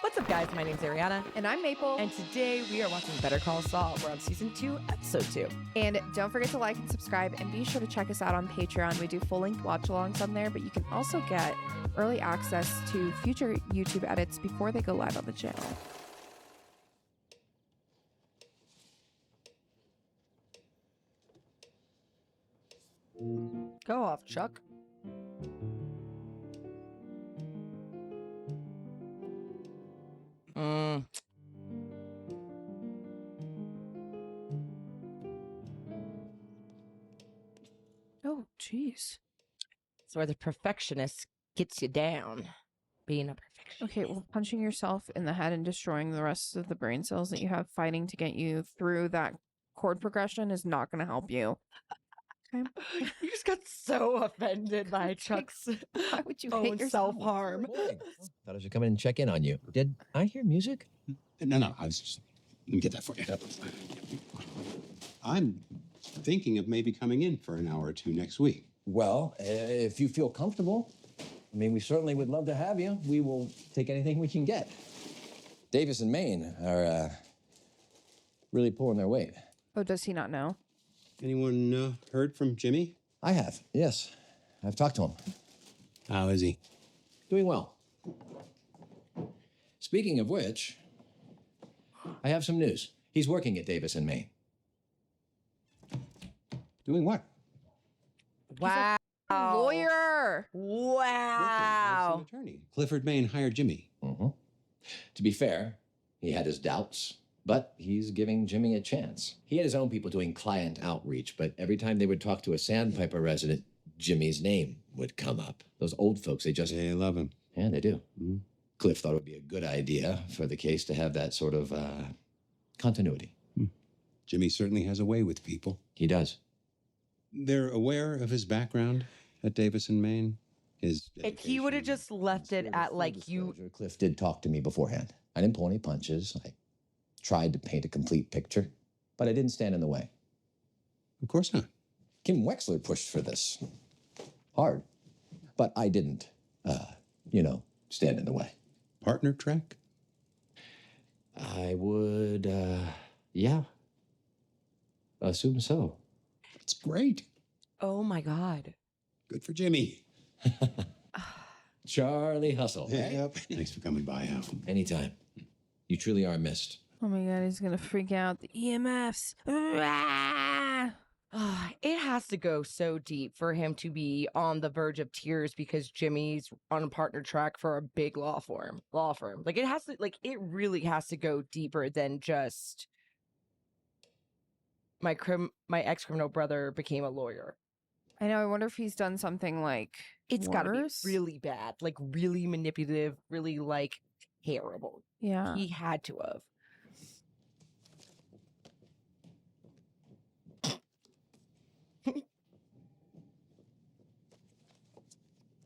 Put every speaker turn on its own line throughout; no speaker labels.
What's up, guys? My name's Arianna.
And I'm Maple.
And today we are watching Better Call Saul. We're on season 2, episode 2.
And don't forget to like and subscribe, and be sure to check us out on Patreon. We do full-length watch-alongs on there, but you can also get early access to future YouTube edits before they go live on the channel.
Go off, Chuck.
Oh, jeez.
It's where the perfectionist gets you down. Being a perfectionist.
Okay, well, punching yourself in the head and destroying the rest of the brain cells that you have fighting to get you through that chord progression is not going to help you. Okay.
You just got so offended by Chuck's
Why would you
own
hate yourself?
self-harm.
Thought I should come in and check in on you. Did I hear music?
No, I was just... Let me get that for you. I'm thinking of maybe coming in for an hour or two next week.
Well, if you feel comfortable, I mean, we certainly would love to have you. We will take anything we can get. Davis and Maine are really pulling their weight.
Oh, does he not know?
Anyone heard from Jimmy?
I have, yes. I've talked to him.
How is he?
Doing well. Speaking of which, I have some news. He's working at Davis and Maine.
Doing what?
Wow.
Lawyer!
Wow.
As an attorney. Clifford Maine hired Jimmy.
Mm-hmm. To be fair, he had his doubts, but he's giving Jimmy a chance. He had his own people doing client outreach, but every time they would talk to a Sandpiper resident, Jimmy's name would come up. Those old folks,
They love him.
Yeah, they do.
Mm-hmm.
Cliff thought it would be a good idea for the case to have that sort of continuity.
Jimmy certainly has a way with people.
He does.
They're aware of his background at Davis and Maine. His
If he would have
education.
just left it at, like, you...
Cliff did talk to me beforehand. I didn't pull any punches. I tried to paint a complete picture, but I didn't stand in the way.
Of course not.
Kim Wexler pushed for this. Hard. But I didn't, stand in the way.
Partner track?
I would, assume so.
That's great.
Oh, my God.
Good for Jimmy.
Charlie Hustle.
Yep. Thanks for coming by, Al.
Anytime. You truly are missed.
Oh my God, he's gonna freak out. The EMFs.
It has to go so deep for him to be on the verge of tears because Jimmy's on a partner track for a big law firm. Like, it really has to go deeper than just my ex-criminal brother became a lawyer.
I know, I wonder if he's done something like
It's got to be
worse.
really bad, like really manipulative, really like terrible.
Yeah.
He had to have.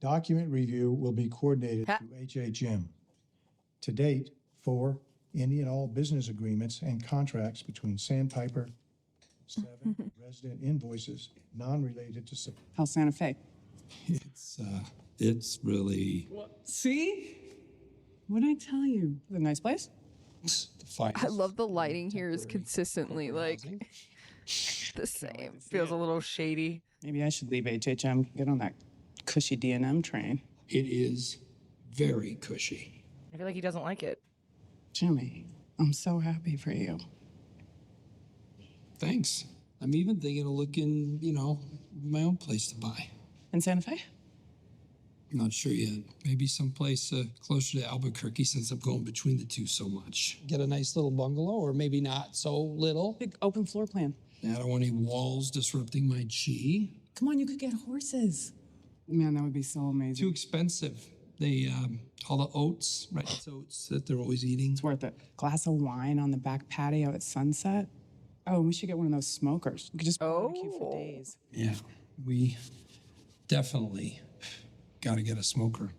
Document review will be coordinated
Ha-
through HHM. To date, 4 any and all business agreements and contracts between Sandpiper, 7 resident invoices non-related to
How's Santa Fe?
It's really
See? What'd I tell you? A nice place?
the finest.
I love the lighting here is consistently like the same.
Feels a little shady.
Maybe I should leave HHM, get on that cushy D&M train.
It is very cushy.
I feel like he doesn't like it.
Jimmy, I'm so happy for you.
Thanks. I'm even thinking of looking, my own place to buy.
In Santa Fe?
I'm not sure yet. Maybe someplace closer to Albuquerque since I'm going between the two so much. Get a nice little bungalow, or maybe not so little.
Big open floor plan.
I don't want any walls disrupting my chi.
Come on, you could get horses. Man, that would be so amazing.
Too expensive. They, all the oats, rice oats that they're always eating.
It's worth it. Glass of wine on the back patio at sunset. Oh, we should get one of those smokers. We could just barbecue for days.
Yeah, we definitely got to get a smoker.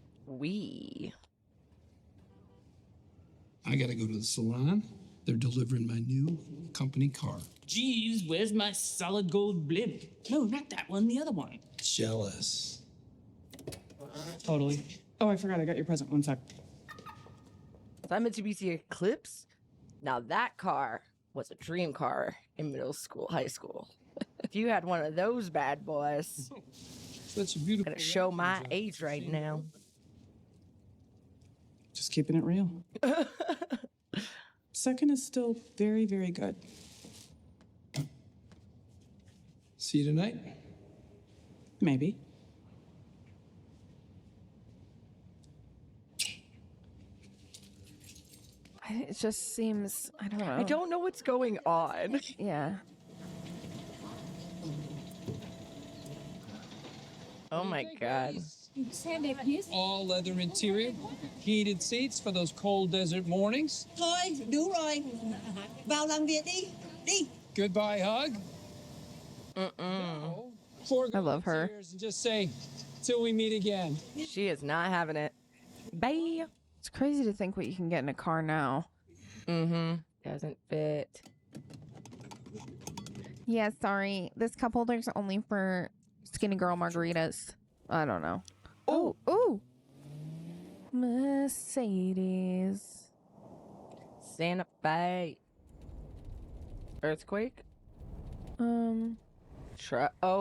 I got to go to the salon. They're delivering my new company car.
Jeeves, where's my solid gold blimp? No, not that one, the other one.
Jealous.
Totally. Oh, I forgot I got your present. One sec.
Was I meant to be the Eclipse? Now that car was a dream car in middle school, high school. If you had one of those bad boys,
Such a beautiful.
gonna show my
wrapping job.
age right now.
Just keeping it real. Second is still very, very good.
See you tonight.
Maybe.
It just seems, I don't know.
I don't know what's going on.
Yeah.
Oh my god.
All leather interior, heated seats for those cold desert mornings.
Thôi, đủ rồi. Vào làm việc đi. Đi.
Goodbye hug. No. Four
I love her.
cheers and just say, till we meet again.
She is not having it. Bye.
It's crazy to think what you can get in a car now.
Mm-hmm. Doesn't fit.
Yeah, sorry. This cup holder's only for skinny girl margaritas. I don't know. Oh, ooh. Mercedes.
Santa Fe. Earthquake? Oh,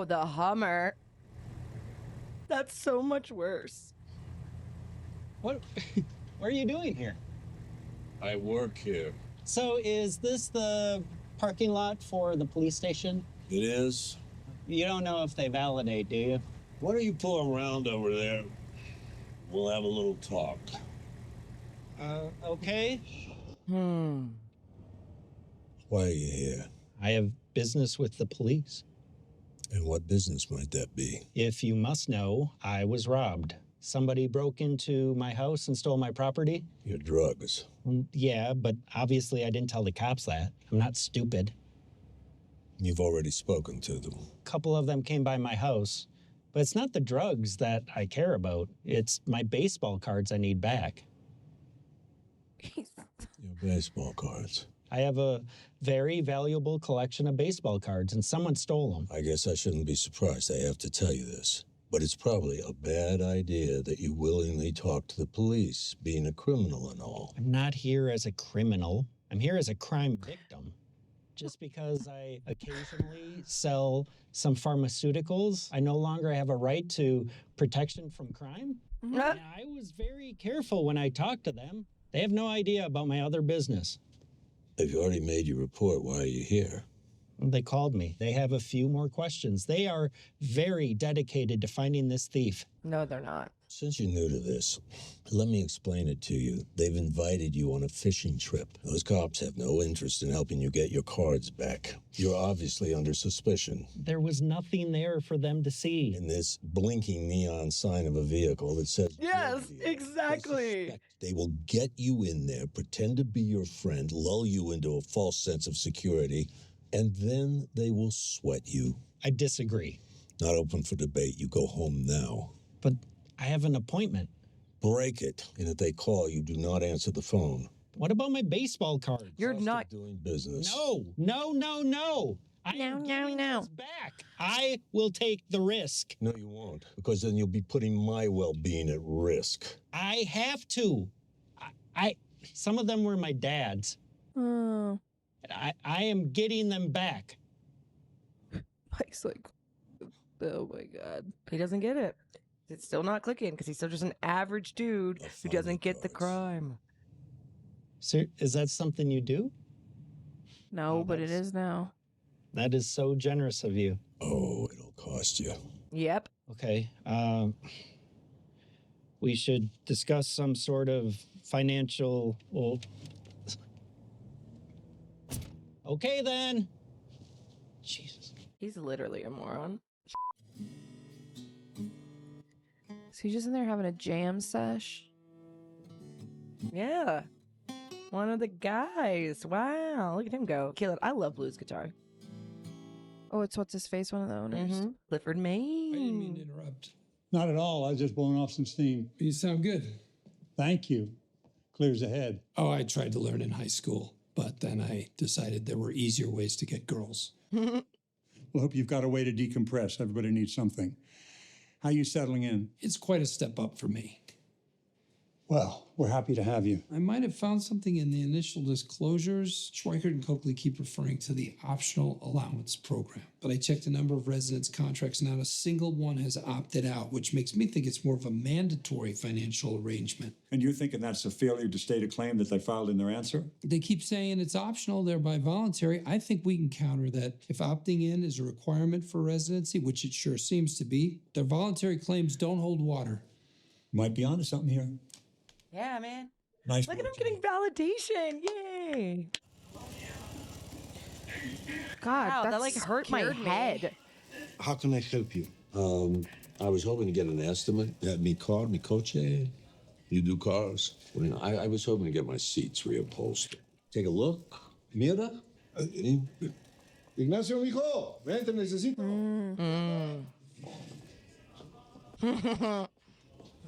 the Hummer. That's so much worse.
What are you doing here?
I work here.
So is this the parking lot for the police station?
It is.
You don't know if they validate, do you?
Why don't you pull around over there? We'll have a little talk.
Okay.
Hmm.
Why are you here?
I have business with the police.
And what business might that be?
If you must know, I was robbed. Somebody broke into my house and stole my property.
Your drugs.
Yeah, but obviously I didn't tell the cops that. I'm not stupid.
You've already spoken to them.
A couple of them came by my house, but it's not the drugs that I care about. It's my baseball cards I need back.
Your baseball cards.
I have a very valuable collection of baseball cards, and someone stole them.
I guess I shouldn't be surprised I have to tell you this. But it's probably a bad idea that you willingly talk to the police, being a criminal and all.
I'm not here as a criminal. I'm here as a crime victim. Just because I occasionally sell some pharmaceuticals, I no longer have a right to protection from crime. And I was very careful when I talked to them. They have no idea about my other business.
If you already made your report, why are you here?
They called me. They have a few more questions. They are very dedicated to finding this thief.
No, they're not.
Since you're new to this, let me explain it to you. They've invited you on a fishing trip. Those cops have no interest in helping you get your cards back. You're obviously under suspicion.
There was nothing there for them to see.
And this blinking neon sign of a vehicle that says...
Yes,
"Guilty."
exactly.
They will get you in there, pretend to be your friend, lull you into a false sense of security, and then they will sweat you.
I disagree.
Not open for debate. You go home now.
But I have an appointment.
Break it. And if they call, you do not answer the phone.
What about my baseball cards?
You're
Cost of
not.
doing business.
No. I am giving this back. I will take the risk.
No, you won't. Because then you'll be putting my well-being at risk.
I have to. Some of them were my dad's.
Oh.
I am getting them back.
Mike's like, oh my God.
He doesn't get it. It's still not clicking because he's still just an average dude who doesn't get the crime.
Sir, is that something you do?
No, but it is now.
That is so generous of you.
Oh, it'll cost you.
Yep.
Okay. We should discuss some sort of financial... Well, okay, then. Jesus.
He's literally a moron.
So he's just in there having a jam sesh.
Yeah. One of the guys. Wow. Look at him go. Kill it. I love blues guitar.
Oh, it's what's his face, one of the owners.
Mm-hmm. Clifford Maine.
I didn't mean to interrupt.
Not at all. I was just blowing off some steam.
You sound good.
Thank you. Clears the head.
Oh, I tried to learn in high school, but then I decided there were easier ways to get girls.
Well, hope you've got a way to decompress. Everybody needs something. How you settling in?
It's quite a step up for me.
Well, we're happy to have you.
I might have found something in the initial disclosures. Schweikert and Coakley keep referring to the optional allowance program. But I checked a number of residents' contracts, not a single one has opted out, which makes me think it's more of a mandatory financial arrangement.
And you're thinking that's a failure to state a claim that they filed in their answer?
They keep saying it's optional, thereby voluntary. I think we can counter that. If opting in is a requirement for residency, which it sure seems to be, their voluntary claims don't hold water.
Might be onto something here.
Yeah, man.
Nice.
Look at him getting validation. Yay.
God,
Wow, that like hurt my
scared me.
head.
How can I help you?
I was hoping to get an estimate. Mi car, mi coche. You do cars? Well, I was hoping to get my seats reupholstered. Take a look. Mira.
Ignacio, mijo, ven, te necesito.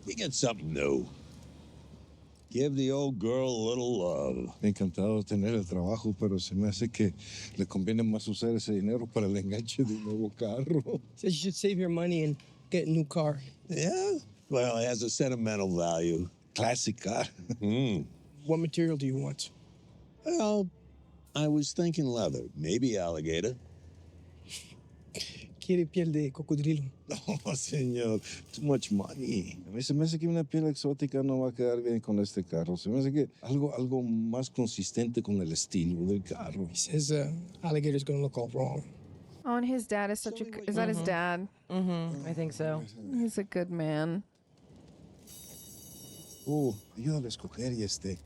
You get something new. Give the old girl a little love.
Encantado de tener el trabajo, pero se me hace que le conviene más usar ese dinero para el enganche de un nuevo carro.
Says you should save your money and get a new car.
Yeah? Well, it has a sentimental value.
Classic car.
What material do you want?
Well, I was thinking leather, maybe alligator.
Quiere piel de cocodrilo.
No, señor, too much money. A mí se me hace que una piel exótica no va a quedar bien con este carro. Se me hace que algo más consistente con el estilo del carro.
He says alligator's gonna look all wrong.
Oh, and his dad is such a... Is that his dad?
I think so.
He's a good man.
Ayúdale a escoger y es a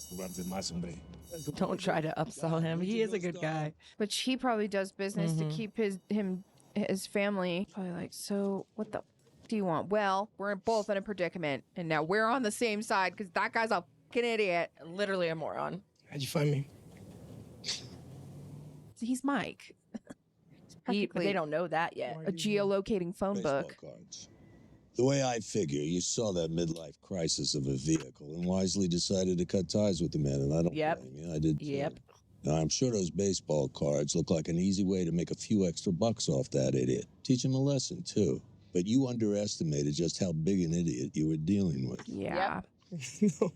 cobrar de más, hombre.
Don't try to upsell him. He is a good guy.
But he probably does business to keep his family. Probably like, so what the do you want? Well, we're both in a predicament, and now we're on the same side because that guy's a fucking idiot.
Literally a moron.
How'd you find me?
He's Mike.
But they don't know that yet.
A geolocating phone
Baseball
book.
cards. The way I figure, you saw that midlife crisis of a vehicle and wisely decided to cut ties with the man, and I don't blame you. I did too.
Yep.
Now, I'm sure those baseball cards look like an easy way to make a few extra bucks off that idiot. Teach him a lesson, too. But you underestimated just how big an idiot you were dealing with.
Yeah.
No,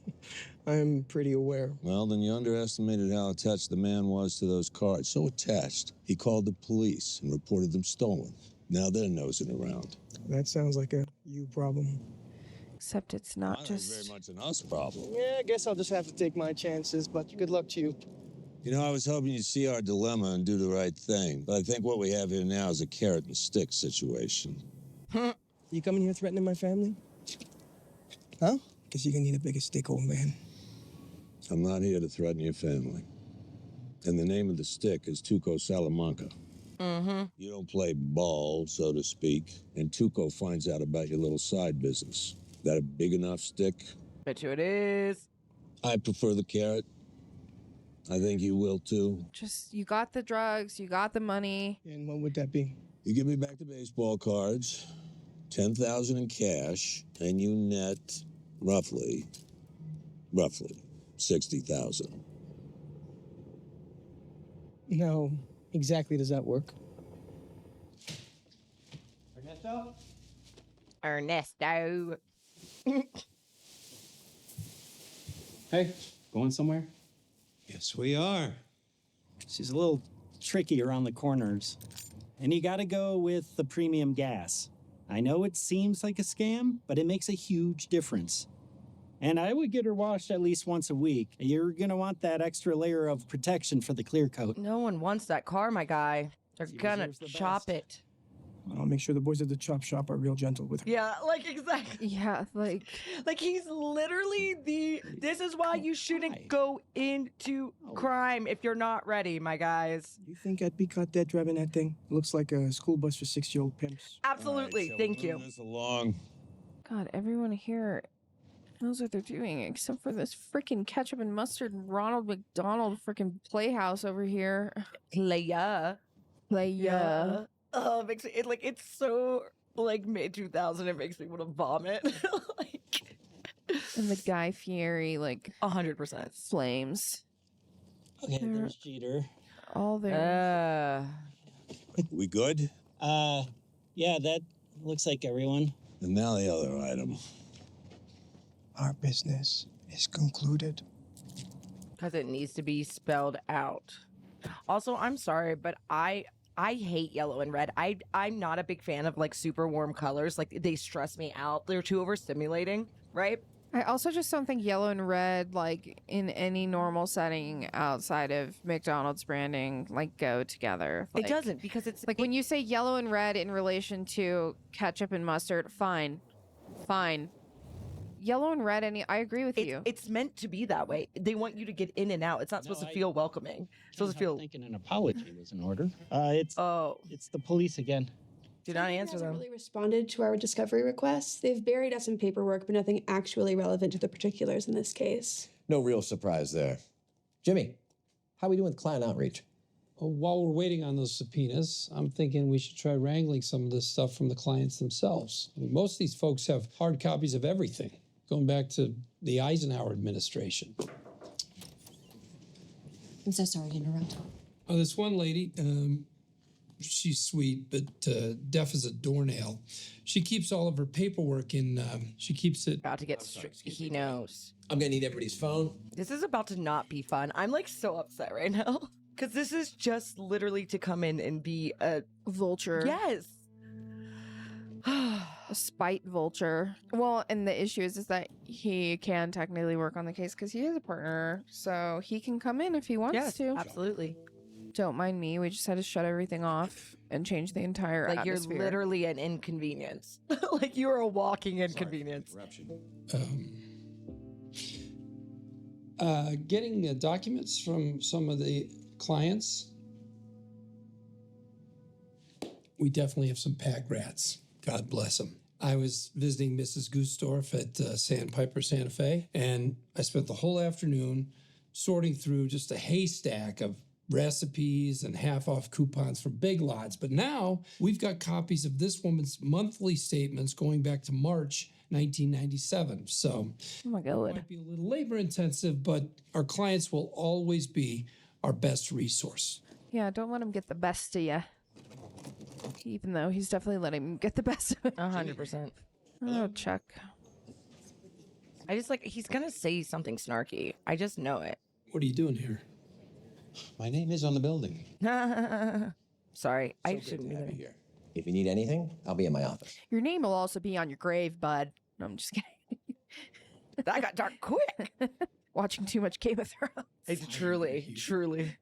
I'm pretty aware.
Well, then you underestimated how attached the man was to those cards. So attached, he called the police and reported them stolen. Now they're nosing around.
That sounds like a you problem.
Except it's not
Not
just...
very much an us problem.
Yeah, I guess I'll just have to take my chances, but good luck to you.
You know, I was hoping you'd see our dilemma and do the right thing. But I think what we have here now is a carrot and stick situation.
You coming here threatening my family? Huh? Guess you're gonna need a bigger stick, old man.
I'm not here to threaten your family. And the name of the stick is Tuco Salamanca. You don't play ball, so to speak, and Tuco finds out about your little side business. That a big enough stick?
Bet you it is.
I prefer the carrot. I think you will too.
Just, you got the drugs, you got the money.
And what would that be?
You give me back the baseball cards, $10,000 in cash, and you net roughly $60,000.
No. Exactly does that work?
Ernesto.
Hey, going somewhere?
Yes, we are.
She's a little tricky around the corners. And you gotta go with the premium gas. I know it seems like a scam, but it makes a huge difference. And I would get her washed at least once a week. You're gonna want that extra layer of protection for the clear coat.
No one wants that car, my guy. They're gonna
deserves the
chop
best.
it.
I'll make sure the boys at the chop shop are real gentle with her.
Yeah, like exactly.
Yeah, like
he's literally this is why you shouldn't go into crime if you're not ready, my guys.
You think I'd be caught dead driving that thing? Looks like a school bus for 6-year-old pimps.
Absolutely. Thank you.
This along.
God, everyone here knows what they're doing except for this freaking ketchup and mustard Ronald McDonald freaking playhouse over here.
Playa. Oh, it makes it like it's so like mid 2000. It makes me want to vomit.
And the Guy Fieri
100%
flames.
Okay, there's Jeter.
All there.
We good?
Yeah, that looks like everyone.
And now the other item.
Our business is concluded.
Because it needs to be spelled out. Also, I'm sorry, but I hate yellow and red. I'm not a big fan of like super warm colors. Like they stress me out. They're too overstimulating, right?
I also just don't think yellow and red, like in any normal setting outside of McDonald's branding, like go together.
It doesn't, because it's
like when you say yellow and red in relation to ketchup and mustard, fine. Yellow and red, I agree with you.
It's meant to be that way. They want you to get in and out. It's not supposed to feel welcoming. It's supposed to feel.
Thinking an apology was in order. It's the police again.
Do not answer
hasn't
them.
really responded to our discovery requests. They've buried us in paperwork, but nothing actually relevant to the particulars in this case.
No real surprise there. Jimmy, how are we doing with client outreach?
Well, while we're waiting on those subpoenas, I'm thinking we should try wrangling some of this stuff from the clients themselves. I mean, most of these folks have hard copies of everything, going back to the Eisenhower administration.
I'm so sorry to interrupt.
Oh, this one lady, she's sweet, but deaf as a doornail. She keeps all of her paperwork in, she keeps it.
About to get strict. He knows.
I'm gonna need everybody's phone.
This is about to not be fun. I'm like so upset right now. Because this is just literally to come in and be a
vulture.
Yes.
A spite vulture. Well, and the issue is that he can technically work on the case because he is a partner. So he can come in if he wants to.
Absolutely.
Don't mind me. We just had to shut everything off and change the entire
Like
atmosphere.
you're literally an inconvenience. Like you're a walking inconvenience.
Getting documents from some of the clients. We definitely have some pack rats. God bless them. I was visiting Mrs. Gustorf at Sandpiper Santa Fe, and I spent the whole afternoon sorting through just a haystack of recipes and half-off coupons for Big Lots. But now we've got copies of this woman's monthly statements going back to March 1997. So
oh my God.
It might be a little labor-intensive, but our clients will always be our best resource.
Yeah, don't let him get the best of you. Even though he's definitely letting him get the best of it.
100%.
Oh, Chuck.
I just like, he's going to say something snarky. I just know it.
What are you doing here?
My name is on the building.
Sorry, I
So
shouldn't
great to
be
have you
there.
here. If you need anything, I'll be in my office.
Your name will also be on your grave, bud. No, I'm just kidding.
That got dark quick.
Watching too much Game of Thrones.
It's truly.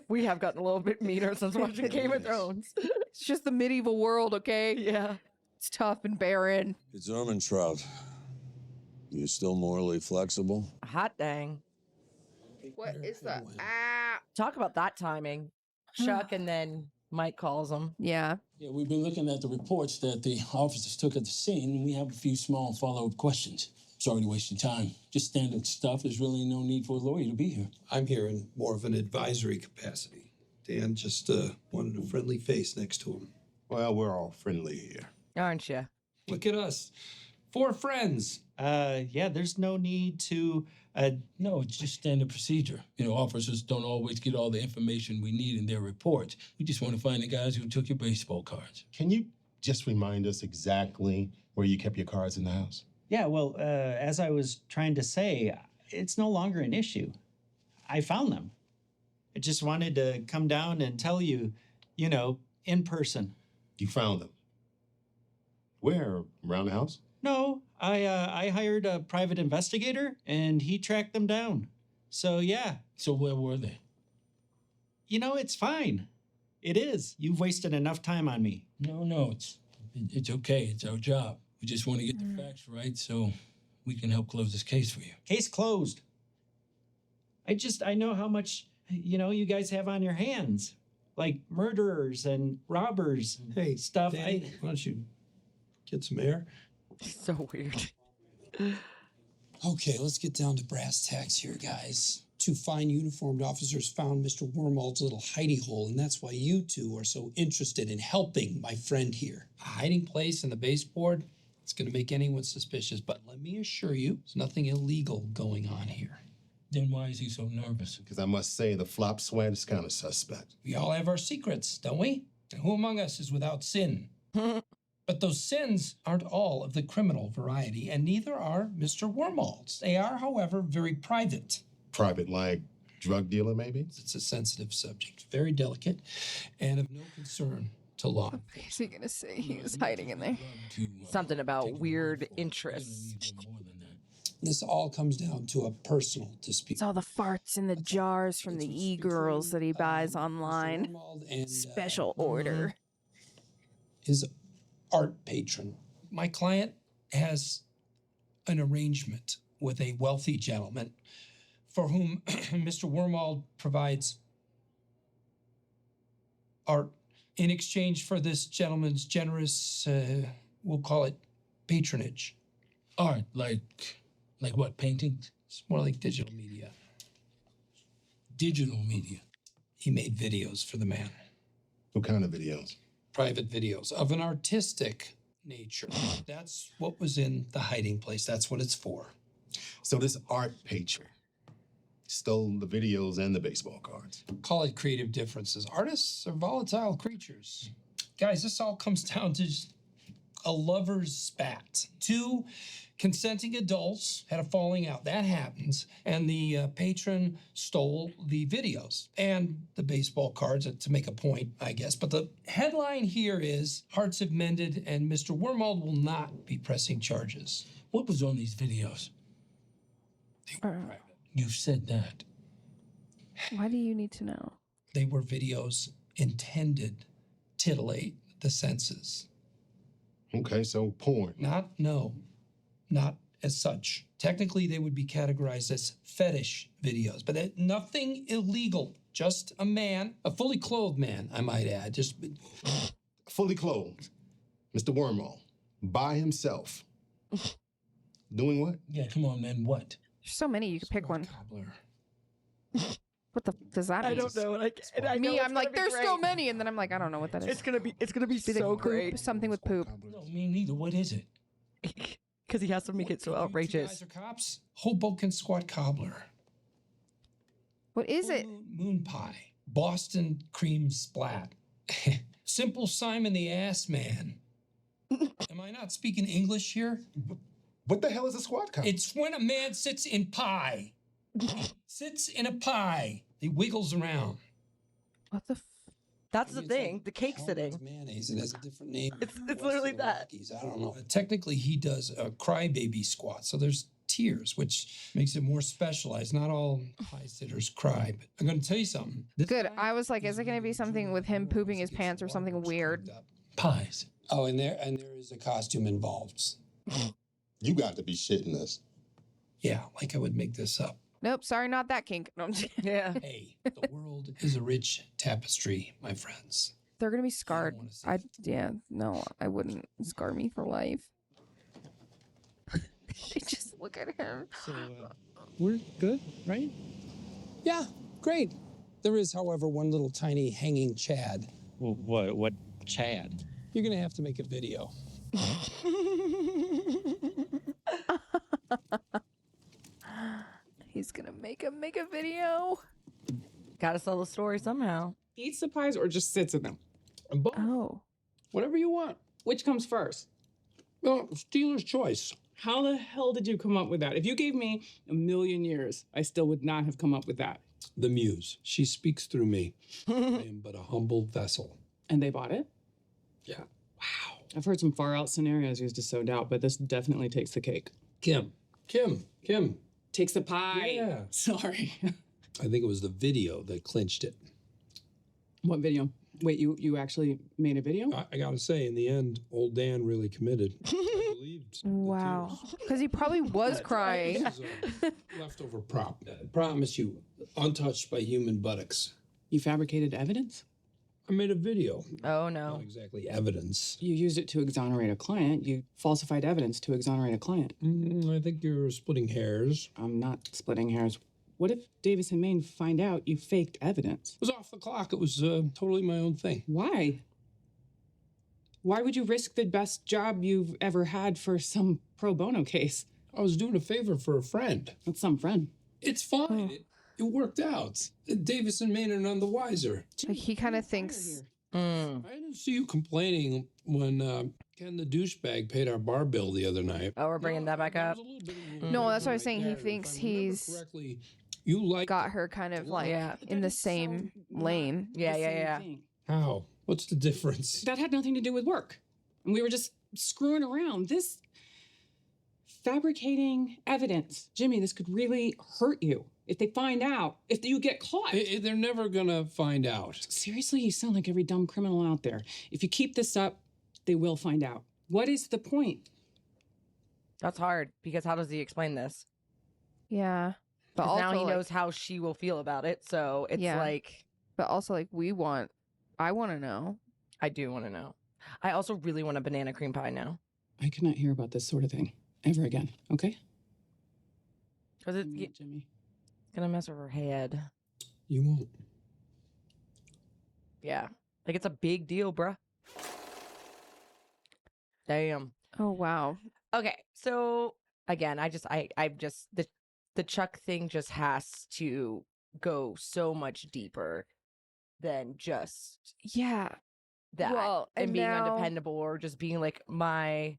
We have gotten a little bit meaner since watching Game of Thrones.
It's just the medieval world, okay?
Yeah.
It's tough and barren.
It's Ermintrout. You still morally flexible?
Hot dang.
What is that?
Talk about that timing. Chuck and then Mike calls him.
Yeah.
Yeah, we've been looking at the reports that the officers took at the scene, and we have a few small follow-up questions. Sorry to waste your time. Just standard stuff. There's really no need for a lawyer to be here.
I'm here in more of an advisory capacity. Dan just wanted a friendly face next to him.
Well, we're all friendly here.
Aren't you?
Look at us. 4 friends.
Yeah, there's no need to.
No, it's just standard procedure. You know, officers don't always get all the information we need in their reports. We just want to find the guys who took your baseball cards.
Can you just remind us exactly where you kept your cards in the house?
Yeah, well, as I was trying to say, it's no longer an issue. I found them. I just wanted to come down and tell you, you know, in person.
You found them? Where? Around the house?
No, I hired a private investigator, and he tracked them down. So, yeah.
So where were they?
You know, it's fine. It is. You've wasted enough time on me.
No, it's okay. It's our job. We just want to get the facts right so we can help close this case for you.
Case closed. I know how much, you know, you guys have on your hands. Like murderers and robbers.
Hey,
stuff.
Dan, why don't you get some air?
So weird.
Okay, let's get down to brass tacks here, guys. 2 fine uniformed officers found Mr. Wormald's little hidey hole, and that's why you 2 are so interested in helping my friend here. A hiding place in the baseboard, it's going to make anyone suspicious, but let me assure you, there's nothing illegal going on here.
Then why is he so nervous?
Because I must say the flop sweat is kind of suspect.
We all have our secrets, don't we? And who among us is without sin? But But those sins aren't all of the criminal variety, and neither are Mr. Wormald's. They are, however, very private.
Private, like drug dealer, maybe?
It's a sensitive subject, very delicate, and of no concern to law.
What is he gonna say? He's hiding in there.
Something about weird interests.
This all comes down to a personal dispute.
It's all the farts in the jars from the e-girls that he buys online. Special order.
His art patron. My client has an arrangement with a wealthy gentleman for whom Mr. Wormald provides art in exchange for this gentleman's generous, we'll call it patronage.
Art, like what, paintings?
It's more like digital media.
Digital media?
He made videos for the man.
What kind of videos?
Private videos of an artistic nature. That's what was in the hiding place. That's what it's for.
So this art patron stole the videos and the baseball cards.
Call it creative differences. Artists are volatile creatures. Guys, this all comes down to just a lover's spat. Two consenting adults had a falling out. That happens. And the patron stole the videos and the baseball cards to make a point, I guess. But the headline here is hearts have mended and Mr. Wormald will not be pressing charges.
What was on these videos? You said that.
Why do you need to know?
They were videos intended to titillate the senses.
Okay, so porn.
Not as such. Technically, they would be categorized as fetish videos, but nothing illegal. Just a man, a fully clothed man, I might add. Just
fully clothed. Mr. Wormald, by himself. Doing what?
Yeah, come on, man. What?
There's so many. You could pick one.
Cobbler.
What the does that mean?
I don't know.
I'm like, there's so many, and then I'm like, I don't know what that is.
It's gonna be so
poop,
great.
Something with poop.
No, me neither. What is it?
Because he has to make it so outrageous.
Guys are cops. Hoboken squat cobbler.
What is it?
Moon pie. Boston cream splat. Simple Simon the Ass Man. Am I not speaking English here?
What the hell is a squat cobbler?
It's when a man sits in pie. Sits in a pie. He wiggles around.
What the?
That's the thing. The cake sitting.
Mayonnaise. It has a different name.
It's literally that.
I don't know. Technically, he does a crybaby squat. So there's tiers, which makes it more specialized. Not all pie sitters cry. But I'm going to tell you something.
Good. I was like, is it going to be something with him pooping his pants or something weird?
Pies. Oh, and there is a costume involved.
You got to be shitting us.
Yeah, like I would make this up.
Nope, sorry, not that kink. No, I'm just
yeah.
Hey, the world is a rich tapestry, my friends.
They're gonna be scarred. I wouldn't scar me for life. Just look at him.
So, we're good, right?
Yeah, great. There is, however, one little tiny hanging Chad.
Well, what Chad?
You're gonna have to make a video.
He's gonna make a video.
Gotta sell the story somehow.
Eats the pies or just sits in them?
Both.
Oh.
Whatever you want.
Which comes first?
Well, Steeler's choice.
How the hell did you come up with that? If you gave me 1,000,000 years, I still would not have come up with that.
The muse. She speaks through me. I am but a humble vessel.
And they bought it?
Yeah.
Wow. I've heard some far out scenarios used to sow doubt, but this definitely takes the cake.
Kim.
Takes the pie.
Yeah.
Sorry.
I think it was the video that clinched it.
What video? Wait, you actually made a video?
I gotta say, in the end, old Dan really committed. I believed.
Wow. Because he probably was crying.
This is a leftover prop. I promise you, untouched by human buttocks.
You fabricated evidence?
I made a video.
Oh, no.
Not exactly evidence.
You used it to exonerate a client. You falsified evidence to exonerate a client.
I think you're splitting hairs.
I'm not splitting hairs. What if Davis and Maine find out you faked evidence?
It was off the clock. It was totally my own thing.
Why? Why would you risk the best job you've ever had for some pro bono case?
I was doing a favor for a friend.
What's some friend?
It's fine. It worked out. Davis and Maine are none the wiser.
Like he kind of thinks.
I didn't see you complaining when Ken the douchebag paid our bar bill the other night.
Oh, we're bringing that back up.
No, that's what I was saying. He thinks he's got her kind of like in the same lane.
Yeah.
How? What's the difference?
That had nothing to do with work. And we were just screwing around. This fabricating evidence, Jimmy, this could really hurt you. If they find out, if you get caught.
They're never gonna find out.
Seriously, you sound like every dumb criminal out there. If you keep this up, they will find out. What is the point?
That's hard because how does he explain this?
Yeah. But
'Cause now
also,
he
like,
knows how she will feel about it. So it's like.
But also, like, I want to know.
I do want to know. I also really want a banana cream pie now.
I cannot hear about this sort of thing ever again, okay?
Because it's
Jimmy.
Gonna mess with her head.
You won't.
Yeah. Like it's a big deal, bruh. Damn.
Oh, wow.
Okay. So again, I just the Chuck thing just has to go so much deeper than just that and being undependable or just being like I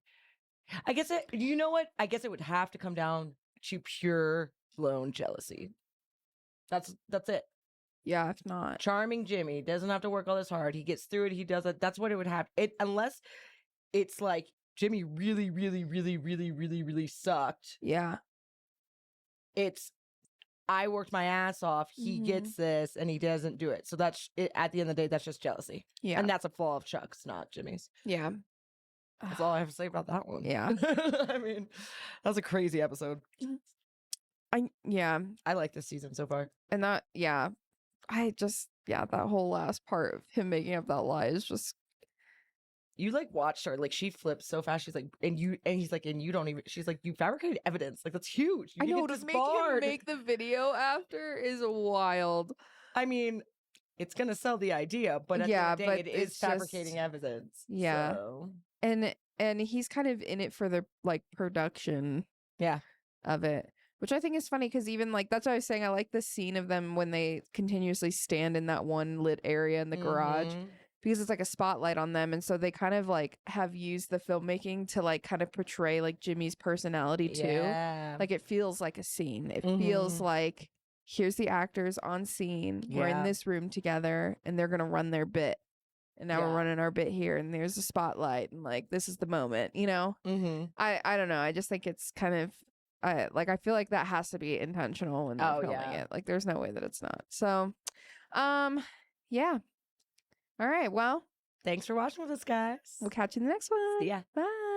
guess you know what? I guess it would have to come down to pure blown jealousy. That's it.
Yeah, if not.
Charming Jimmy doesn't have to work all this hard. He gets through it. He does it. That's what it would have. Unless it's like Jimmy really, really, really, really, really, really sucked.
Yeah.
It's I worked my ass off. He gets this and he doesn't do it. So that's it. At the end of the day, that's just jealousy.
Yeah.
And that's a flaw of Chuck's, not Jimmy's.
Yeah.
That's all I have to say about that one.
Yeah.
I mean, that was a crazy episode. I like this season so far.
And that, that whole last part of him making up that lie is just.
You like watched her, like she flips so fast. She's like, and he's like, and you don't even. She's like, you fabricated evidence. Like that's huge. You
I know,
get
to make him make the video after is wild.
I mean, it's gonna sell the idea, but at the end of the day, it is fabricating evidence.
Yeah,
so.
and he's kind of in it for the like production. Of it. Which I think is funny because even like that's what I was saying. I like the scene of them when they continuously stand in that one lit area in the garage because it's like a spotlight on them. And so they kind of like have used the filmmaking to like kind of portray like Jimmy's personality too.
Yeah.
Like it feels like a scene. It feels like here's the actors on scene. We're in this room together and they're going to run their bit. And now we're running our bit here and there's a spotlight and like this is the moment, you know? I don't know. I just think it's kind of I feel like that has to be intentional when they're filming it. Like there's no way that it's not. So, yeah. All right. Well,
thanks for watching with us, guys.
We'll catch you in the next one.
See ya.
Bye.